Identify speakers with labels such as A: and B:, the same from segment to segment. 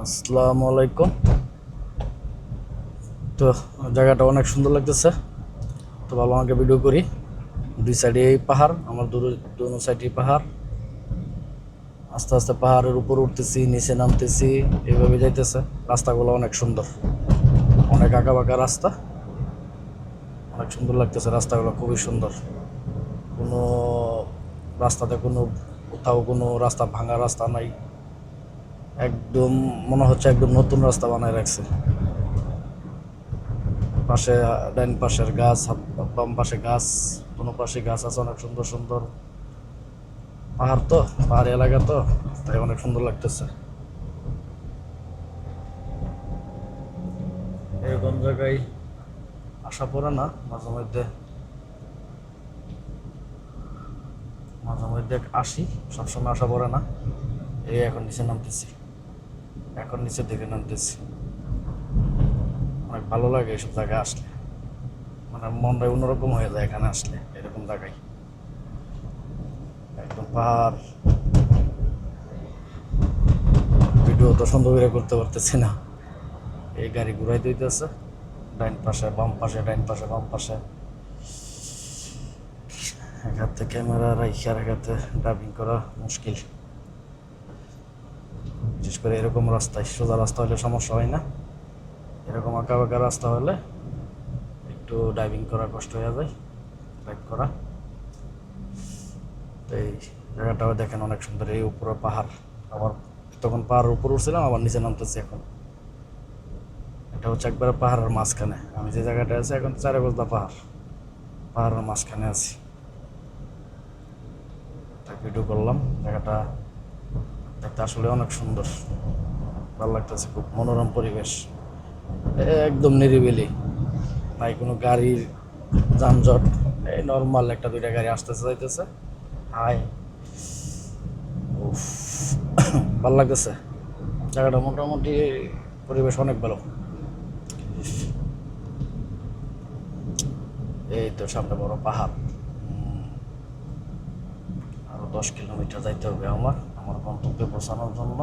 A: আসসালামু আলাইকুম। তো জায়গাটা অনেক সুন্দর লাগতেছে। তো ভালো আমাকে ভিডিও করি। দুই সাইডে এই পাহাড়, আমার দোনো সাইডে পাহাড়। আস্তে আস্তে পাহাড়ের উপর উঠতেছি, নিচে নামতেছি, এইভাবে যাইতেছে। রাস্তাগুলো অনেক সুন্দর, অনেক আঁকা বাঁকা রাস্তা, অনেক সুন্দর লাগতেছে। রাস্তাগুলো খুবই সুন্দর। কোনো রাস্তাতে কোথাও কোনো রাস্তা ভাঙা রাস্তা নাই। একদম মনে হচ্ছে একদম নতুন রাস্তা বানায় রাখছে। পাশে ডাইন পাশের গাছ, বাম পাশে গাছ, কোনো পাশে গাছ আছে অনেক সুন্দর সুন্দর। পাহাড় তো, পাহাড়ি এলাকা তো, তাই অনেক সুন্দর লাগতেছে। এরকম জায়গায় আসা পড়ে না, মাঝে মধ্যে আসি, সবসময় আসা পড়ে না। এই এখন নিচে নামতেছি, এখন নিচের দিকে নামতেছি। অনেক ভালো লাগে এইসব জায়গায় আসলে, মানে মনটা অন্যরকম হয়ে যায় এখানে আসলে। এরকম জায়গায় একদম পাহাড়। ভিডিও তো সুন্দর করে করতে পারতেছি না, এই গাড়ি ঘুরাই দিতেছে ডাইন পাশে বাম পাশে, ডাইন পাশে বাম পাশে। এক হাতে ক্যামেরা রাইখে আর এক হাতে ড্রাইভিং করা মুশকিল, বিশেষ করে এরকম রাস্তায়। সোজা রাস্তা হলে সমস্যা হয় না, এরকম আঁকা বাঁকা রাস্তা হলে একটু ড্রাইভিং করা কষ্ট হয়ে যায়, ড্রাইভ করা। তো এই জায়গাটাও দেখেন অনেক সুন্দর। এই উপরে পাহাড়, আবার তখন পাহাড়ের উপর উঠছিলাম, আবার নিচে নামতেছি এখন। এটা হচ্ছে একবারে পাহাড়ের মাঝখানে। আমি যে জায়গাটা আছি এখন চারে বজলা পাহাড়, পাহাড়ের মাঝখানে আছি। ভিডিও করলাম। জায়গাটা দেখতে আসলে অনেক সুন্দর, ভালো লাগতেছে, খুব মনোরম পরিবেশ। একদম নিরিবিলি, নাই কোনো গাড়ির যানজট। এই নর্মাল একটা দুইটা গাড়ি আসতেছে যাইতেছে। হাই, উফ, ভালো লাগতেছে জায়গাটা। মোটামুটি পরিবেশ অনেক ভালো। এই তো সামনে বড় পাহাড়। আরো 10 কিলোমিটার যাইতে হবে আমার গন্তব্যে পৌঁছানোর জন্য।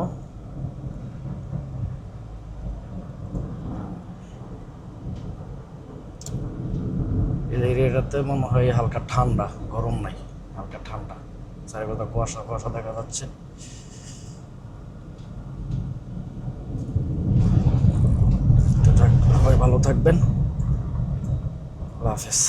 A: এই এরিয়াটাতে মনে হয় হালকা ঠান্ডা, গরম নাই, হালকা ঠান্ডা। চারিপাশে কুয়াশা কুয়াশা দেখা যাচ্ছে। সবাই ভালো থাকবেন, আল্লাহ হাফেজ।